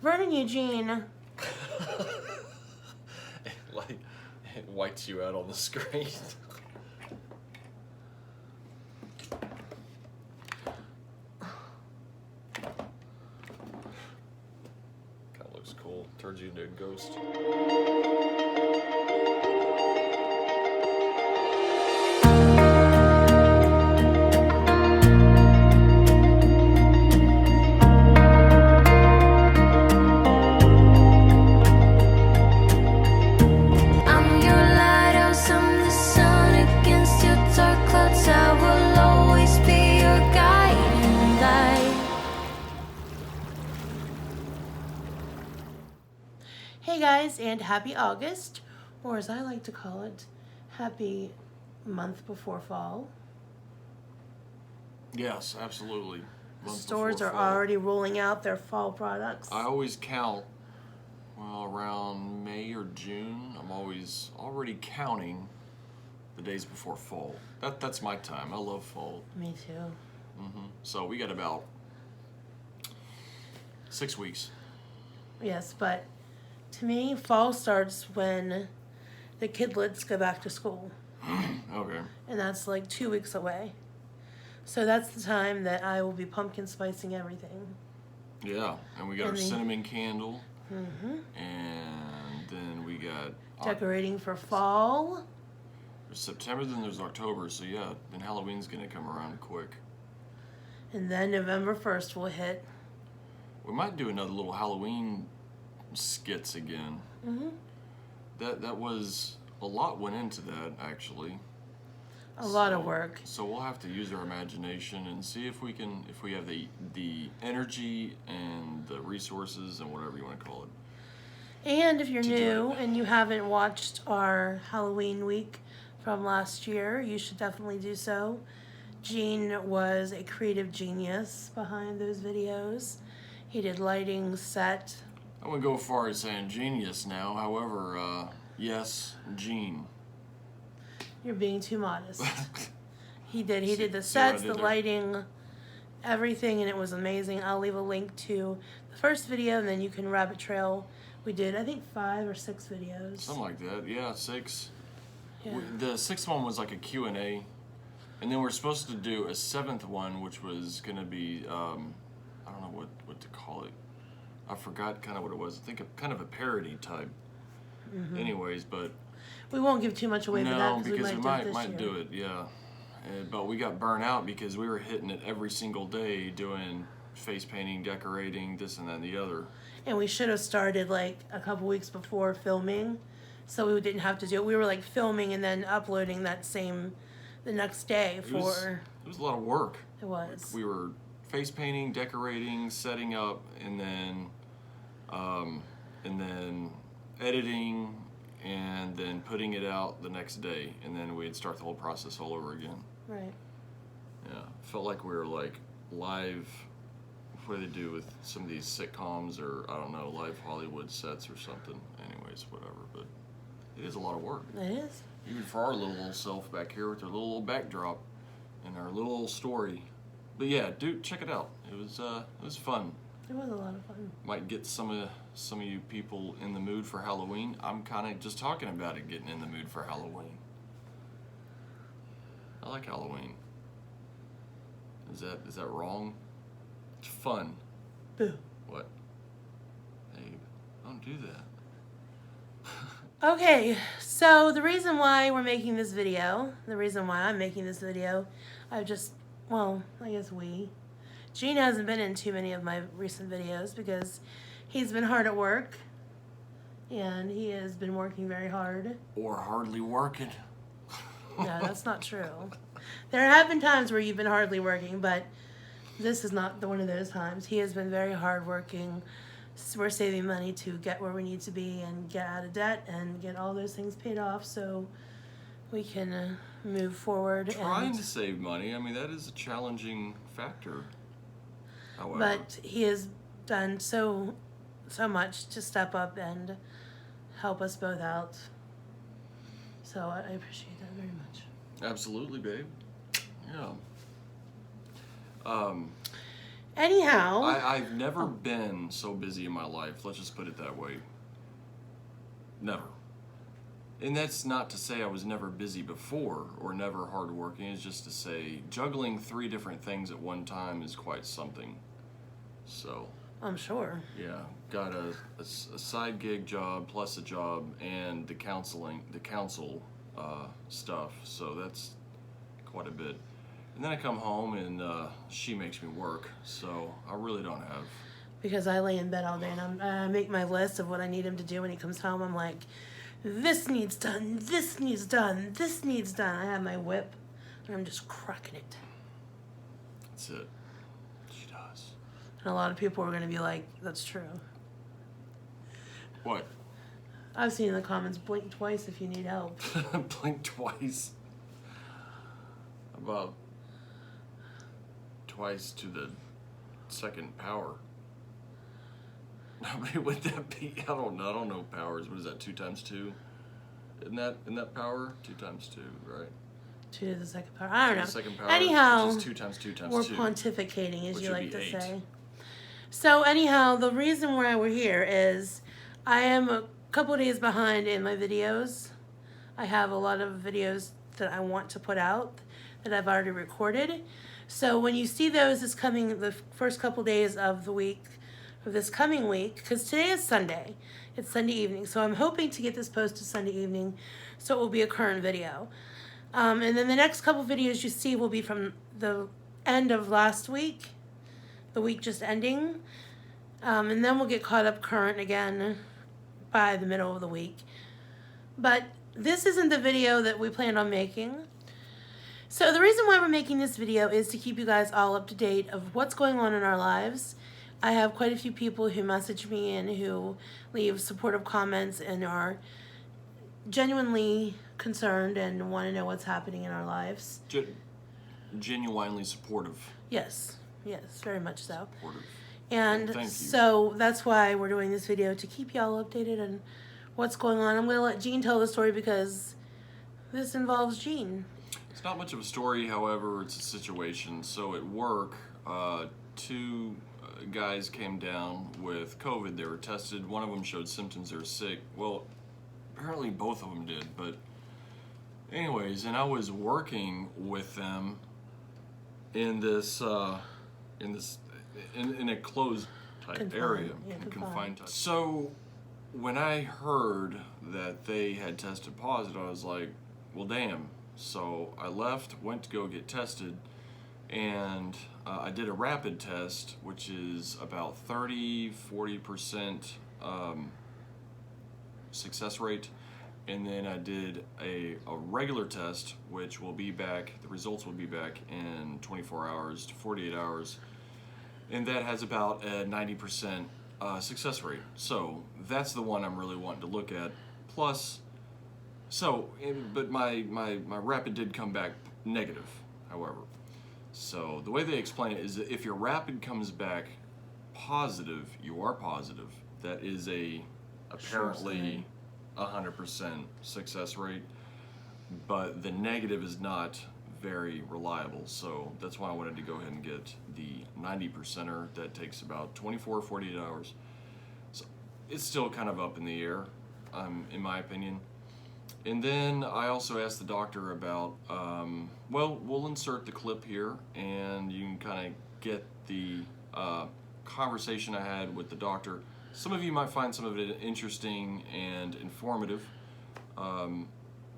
burning you, Gene. Like, it whites you out on the screen. Kinda looks cool. Turns you into a ghost. Hey guys, and happy August, or as I like to call it, happy month before fall. Yes, absolutely. Stores are already rolling out their fall products. I always count, well, around May or June, I'm always already counting the days before fall. That's my time. I love fall. Me too. So we got about 6 weeks. Yes, but to me, fall starts when the kidlets go back to school. Okay. And that's like 2 weeks away. So that's the time that I will be pumpkin spicing everything. Yeah, and we got our cinnamon candle. And then we got decorating for fall. There's September, then there's October, so yeah, then Halloween's gonna come around quick. And then November 1st will hit. We might do another little Halloween skits again. That was a lot went into that actually. A lot of work. So we'll have to use our imagination and see if we have the energy and the resources and whatever you want to call it. And if you're new and you haven't watched our Halloween week from last year, you should definitely do so. Gene was a creative genius behind those videos. He did lighting, set. I wouldn't go as far as saying genius now. However, yes, Gene. You're being too modest. He did the sets, the lighting, everything, and it was amazing. I'll leave a link to the first video, and then you can rabbit trail. We did, I think, 5 or 6 videos. Something like that. Yeah, 6. Yeah. The 6th one was like a Q&A. And then we're supposed to do a 7th one, which was going to be, I don't know what to call it. I forgot kind of what it was. I think kind of a parody type. Anyways, but... We won't give too much away for that No, because we might do it, yeah. But we got burnt out because we were hitting it every single day doing face painting, decorating, this and that and the other. And we should have started like a couple weeks before filming, so we didn't have to do it. We were like filming and then uploading the next day for... It was a lot of work. It was. Like we were face painting, decorating, setting up, and then editing, and then putting it out the next day, and then we'd start the whole process all over again. Right. Yeah, felt like we were like live, what do they do with some of these sitcoms or, I don't know, live Hollywood sets or something. Anyways, whatever, but it is a lot of work. It is. Even for our little self back here with our little backdrop and our little story. But yeah, dude, check it out. It was fun. It was a lot of fun. Might get some of you people in the mood for Halloween. I'm kind of just talking about it, getting in the mood for Halloween. I like Halloween. Is that wrong? It's fun. Boo. What? Hey, don't do that. Okay, so the reason why I'm making this video, I guess Gene hasn't been in too many of my recent videos because he's been hard at work, and he has been working very hard. Or hardly working. No, that's not true. There have been times where you've been hardly working, but this is not one of those times. He has been very hard working. We're saving money to get where we need to be and get out of debt and get all those things paid off so we can move forward. Trying to save money, I mean, that is a challenging factor. However. But he has done so much to step up and help us both out. So I appreciate that very much. Absolutely, babe. Yeah. Anyhow. I've never been so busy in my life. Let's just put it that way. Never. And that's not to say I was never busy before or never hardworking. It's just to say juggling 3 different things at one time is quite something. So. I'm sure. Yeah, got a side gig job plus a job and the council stuff. So that's quite a bit. And then I come home and she makes me work. So I really don't have. Because I lay in bed all day and I make my list of what I need him to do when he comes home. I'm like, this needs done, this needs done, this needs done. I have my whip and I'm just cracking it. That's it. She does. And a lot of people are going to be like, that's true. What? I've seen in the comments, blink twice if you need help. Blink twice? About twice to the second power. How many would that be? I don't know powers. What is that, 2 times 2? Isn't that power? 2 times 2, right? 2 to the second power. I don't know. The second power, anyhow, which is 2 times 2 times we're 2. pontificating, as which you would like be to 8. say. So anyhow, the reason why we're here is I am a couple of days behind in my videos. I have a lot of videos that I want to put out that I've already recorded. So when you see those, it's coming the first couple days of the week, of this coming week, because today is Sunday. It's Sunday evening. So I'm hoping to get this posted Sunday evening so it will be a current video. And then the next couple videos you see will be from the end of last week, the week just ending. And then we'll get caught up current again by the middle of the week. But this isn't the video that we planned on making. So the reason why we're making this video is to keep you guys all up to date of what's going on in our lives. I have quite a few people who message me and who leave supportive comments and are genuinely concerned and want to know what's happening in our lives. Genuinely supportive. Yes, very much so. Supportive. And well, so that's why we're doing this video, to keep y'all updated on what's going on. I'm going to let Jean tell the story because this involves Jean. It's not much of a story, however, it's a situation. So at work, 2 guys came down with COVID. They were tested. One of them showed symptoms. They were sick. Well, apparently both of them did. But anyways, and I was working with them in this in a closed type area, confined type. So when I heard that they had tested positive, I was like, well, damn. So I left, went to go get tested, and I did a rapid test, which is about 30-40% success rate. And then I did a regular test, which will be back, the results will be back in 24 hours to 48 hours. And that has about a 90% success rate. So that's the one I'm really wanting to look at. Plus, but my rapid did come back negative, however. So the way they explain it is that if your rapid comes back positive, you are positive. That is apparently 100% success rate, but the negative is not very reliable. So that's why I wanted to go ahead and get the 90%er. That takes about 48 hours. So it's still kind of up in the air, in my opinion. And then I also asked the doctor about, well, we'll insert the clip here and you can kind of get the conversation I had with the doctor. Some of you might find some of it interesting and informative.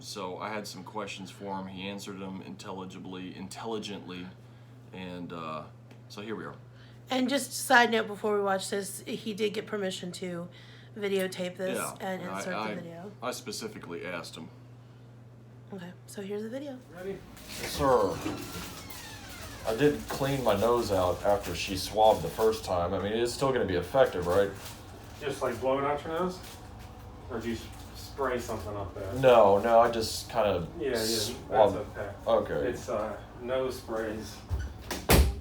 So I had some questions for him. He answered them intelligently, and so here we are. And just a side note before we watch this, he did get permission to videotape this and insert the video. I specifically asked him. Okay, so here's the video. Ready? Sir, I did clean my nose out after she swabbed the first time. I mean, it's still going to be effective, right? Just like blow it out your nose? Or do you spray something up there? No, I just kind of that's swabbed. okay. Okay. It's nose sprays.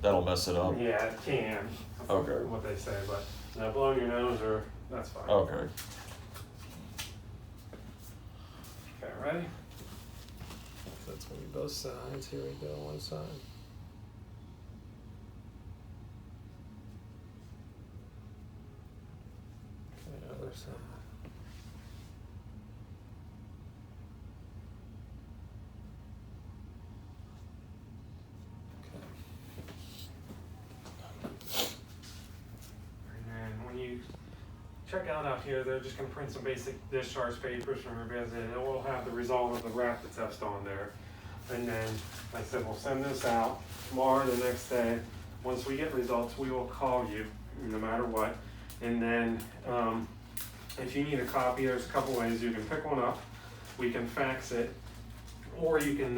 That'll mess it up. Yeah, it can. Okay. What they say, but no, blowing your nose that's fine. Okay. Okay, ready? That's gonna be both sides. Here we go, one side. So. Check out here, they're just going to print some basic discharge papers from your visit, and it will have the result of the rapid test on there. And then, like I said, we'll send this out tomorrow, the next day. Once we get results, we will call you, no matter what. And then, if you need a copy, there's a couple ways. You can pick one up, we can fax it, or you can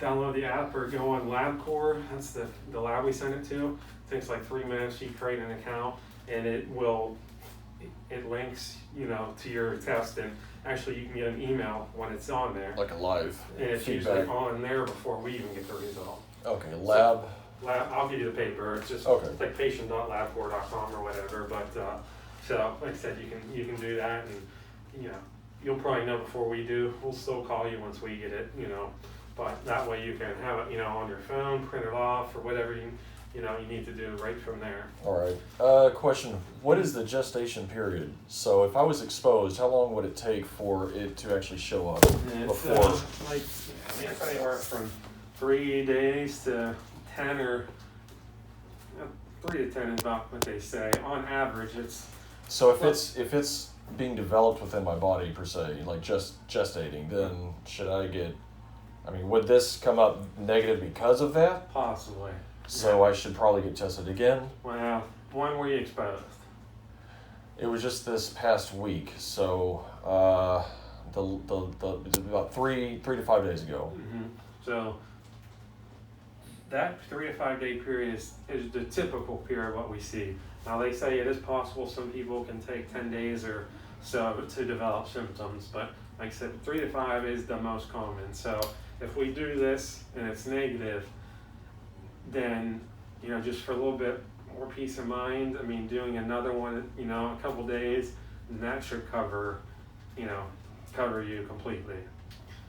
download the app or go on LabCorp. That's the lab we send it to. It takes like 3 minutes. You create an account, and it links, to your test, and actually you can get an email when it's on there. Like a live And it's feedback. usually on there before we even get the result. Okay, lab. So, I'll give you the paper. It's just Okay. It's like patient.labcorp.com or whatever. But so like I said, you can do that, and you'll probably know before we do. We'll still call you once we get it, but that way you can have it, on your phone, print it off, or whatever you need to do right from there. All right. Question: what is the gestation period? So if I was exposed, how long would it take for it to actually show up And before? it's anywhere from 3 days to 10, or 3 to 10 is about what they say. On average, it's. So if it's being developed within my body per se, like just gestating, then should I get? I mean, would this come up negative because of that? Possibly. So I should probably get tested again. Well, when were you exposed? It was just this past week, so about 3 to 5 days ago. Mm-hmm. So that 3 to 5 day period is the typical period what we see. Now they say it is possible some people can take 10 days or so to develop symptoms, but like I said, 3 to 5 is the most common. So if we do this and it's negative, then just for a little bit more peace of mind, doing another one, a couple days, and that should cover you completely.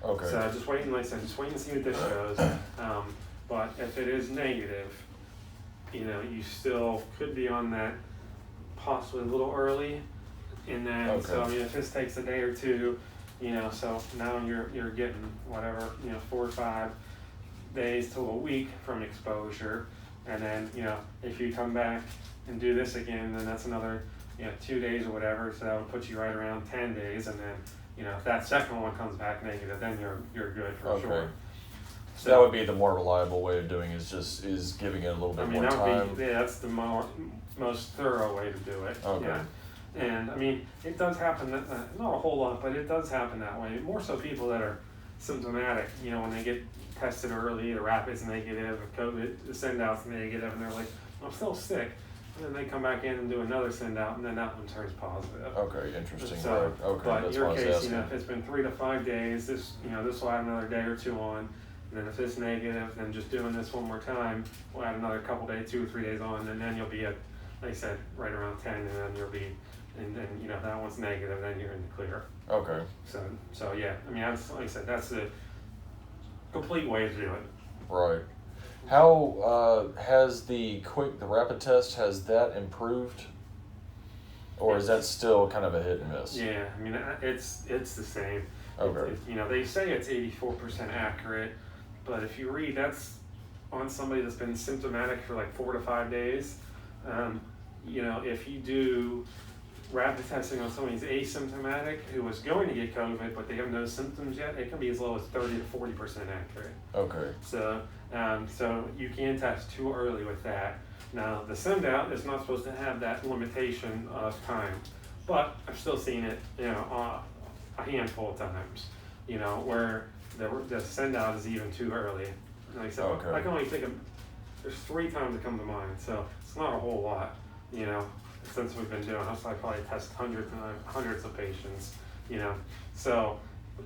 Okay. So just wait and just wait and see what this shows. But if it is negative, you still could be on that possibly a little early. And then, Okay. so if this takes a day or two, so now you're getting whatever, 4 or 5 days to a week from exposure. And then, if you come back and do this again, then that's another, 2 days or whatever. So that would put you right around 10 days. And then, if that second one comes back negative, then you're good for sure. So that would be the more reliable way of doing it, is giving it a little bit more that time. would be, that's the most thorough way to do it. Okay. Yeah. And it does happen, not a whole lot, but it does happen that way. More so people that are symptomatic, when they get tested early, the rapid's negative, the COVID, the send out's negative, and they're like, I'm still sick. And then they come back in and do another send out, and then that one turns positive. Okay, interesting. So, right. Okay, but in that's your what I was case, asking. if it's been 3 to 5 days, this will add another day or two on. And then if it's negative, then just doing this one more time, we'll add another couple days, 2 or 3 days on, and then you'll be at, like I said, right around 10, and then you'll be, and then if that one's negative, then you're in the clear. Okay. So yeah, that's, like I said, that's the complete way to do it. Right. How has the rapid test, has that improved? Or is that still kind of a hit and miss? Yeah, it's the same. Okay. They say it's 84% accurate, but if you read, that's on somebody that's been symptomatic for like 4 to 5 days. If you do rapid testing on somebody who's asymptomatic who was going to get COVID, but they have no symptoms yet, it can be as low as 30 to 40% accurate. Okay. So you can test too early with that. Now, the send out is not supposed to have that limitation of time, but I've still seen it, a handful of times, where the send out is even too early. Like I said, Okay. I can only think of, there's 3 times that come to mind, so it's not a whole lot, since we've been doing this. I probably test hundreds of patients, so,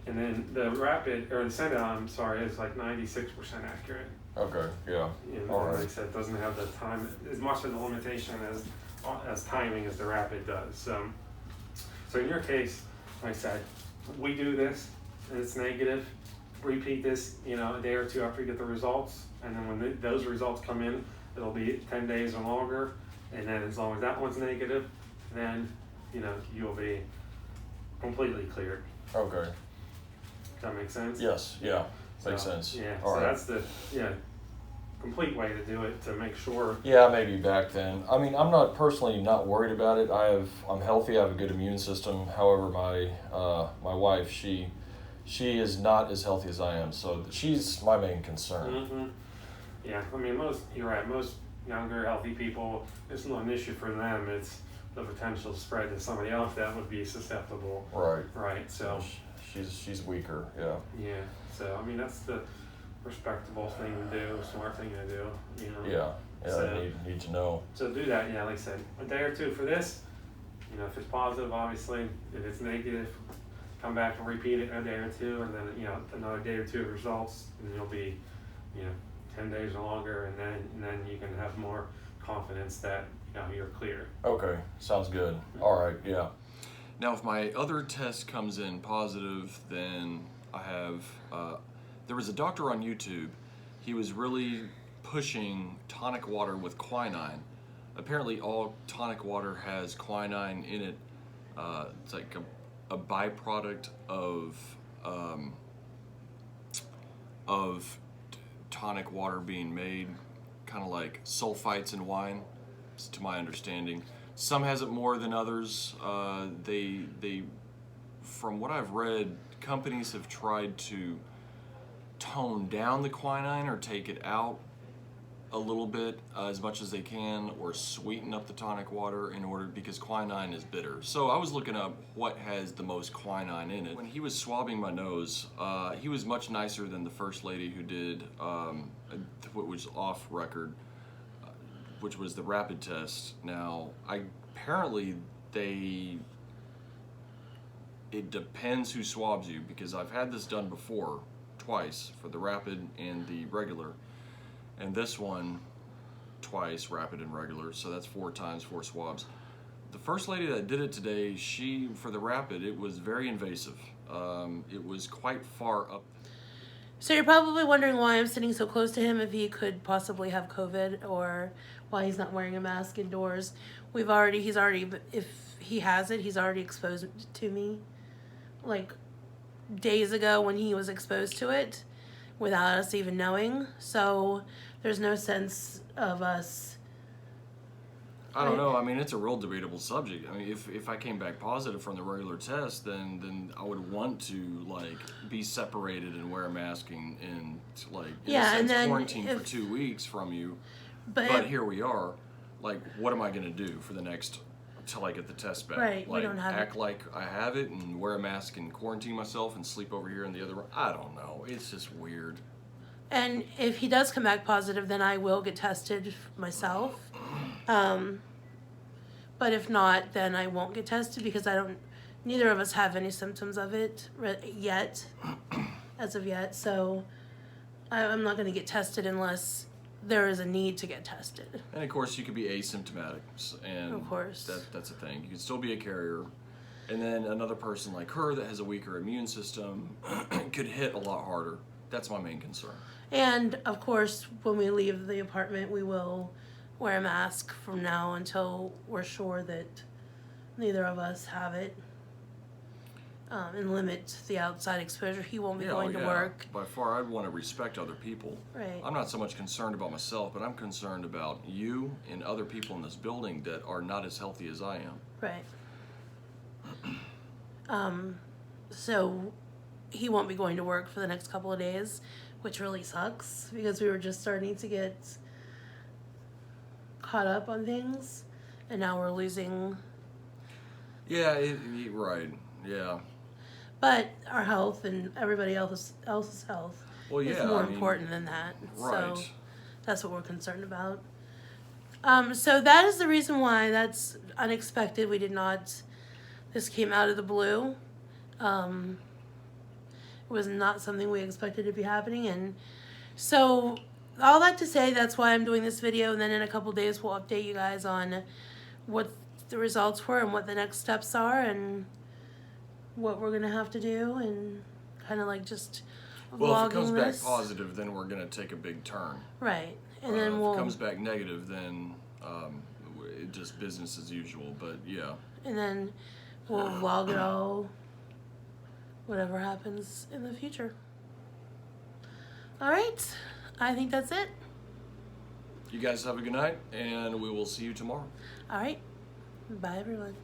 and then the rapid, or the send out, is like 96% accurate. Okay, yeah. All right. Like I said, it doesn't have the time, as much of the limitation as timing as the rapid does. So in your case, like I said, we do this and it's negative, repeat this, a day or two after you get the results, and then when those results come in, it'll be 10 days or longer, and then as long as that one's negative, then you'll be completely cleared. Okay. Does that make sense? Yes. Yeah. Makes sense. Yeah. All So right. that's the complete way to do it, to make sure. Yeah, maybe back then. I mean, I'm not personally not worried about it. I'm healthy. I have a good immune system. However, my wife, she is not as healthy as I am, so she's my main concern. Mm-hmm. Yeah, I mean, you're right. Most younger, healthy people, it's not an issue for them. It's the potential spread to somebody else that would be susceptible. Right. Right. So she's weaker. Yeah. Yeah. So I mean, that's the respectable thing to do, smart thing to do. Yeah. Yeah. So, I need to know. So do that. Yeah, like I said, a day or two for this. If it's positive, obviously. If it's negative, come back and repeat it a day or two, and then another day or two of results, and you'll be 10 days or longer, and then you can have more confidence that you're clear. Okay, sounds good. All right, yeah. Now, if my other test comes in positive, then I have. There was a doctor on YouTube. He was really pushing tonic water with quinine. Apparently, all tonic water has quinine in it. It's like a byproduct of tonic water being made, kind of like sulfites in wine, to my understanding. Some has it more than others. They from what I've read, companies have tried to tone down the quinine or take it out a little bit as much as they can, or sweeten up the tonic water because quinine is bitter. So I was looking up what has the most quinine in it. When he was swabbing my nose, he was much nicer than the first lady who did what was off record, which was the rapid test. Now, apparently it depends who swabs you, because I've had this done before, twice, for the rapid and the regular. And this one, twice, rapid and regular, so that's 4 times 4 swabs. The first lady that did it today, for the rapid, it was very invasive. It was quite far up. So you're probably wondering why I'm sitting so close to him, if he could possibly have COVID, or why he's not wearing a mask indoors. If he has it, he's already exposed it to me. Like days ago when he was exposed to it, without us even knowing. So there's no sense of us. I don't know. I mean, it's a real debatable subject. I mean, if I came back positive from the regular test, then I would want to be separated and wear a mask and quarantine for 2 weeks from you. But here we are. What am I going to do for the next till I get the test back? Right. We don't have act like I have it and wear a mask and quarantine myself and sleep over here in the other room. I don't know. It's just weird. And if he does come back positive, then I will get tested myself. But if not, then I won't get tested, because neither of us have any symptoms of it yet, as of yet. So I'm not going to get tested unless there is a need to get tested. And of course, you could be asymptomatic, and of course, that's a thing. You could still be a carrier, and then another person like her that has a weaker immune system could hit a lot harder. That's my main concern. And of course, when we leave the apartment, we will wear a mask from now until we're sure that neither of us have it, and limit the outside exposure. He won't be going to work. By far, I'd want to respect other people. Right. I'm not so much concerned about myself, but I'm concerned about you and other people in this building that are not as healthy as I am. Right. So he won't be going to work for the next couple of days, which really sucks, because we were just starting to get caught up on things, and now we're losing. Yeah, right. Yeah. But our health and everybody else's health is more important than that. Right. So that's what we're concerned about. So that is the reason why that's unexpected. This came out of the blue. It was not something we expected to be happening. And so all that to say, that's why I'm doing this video. And then in a couple days, we'll update you guys on what the results were and what the next steps are and what we're going to have to do, and kind of just vlogging this. Well, if it comes back positive, then we're going to take a big turn. Right. And then if it comes back negative, then just business as usual. But yeah. And then we'll vlog it all, whatever happens in the future. All right, I think that's it. You guys have a good night, and we will see you tomorrow. All right, bye everyone.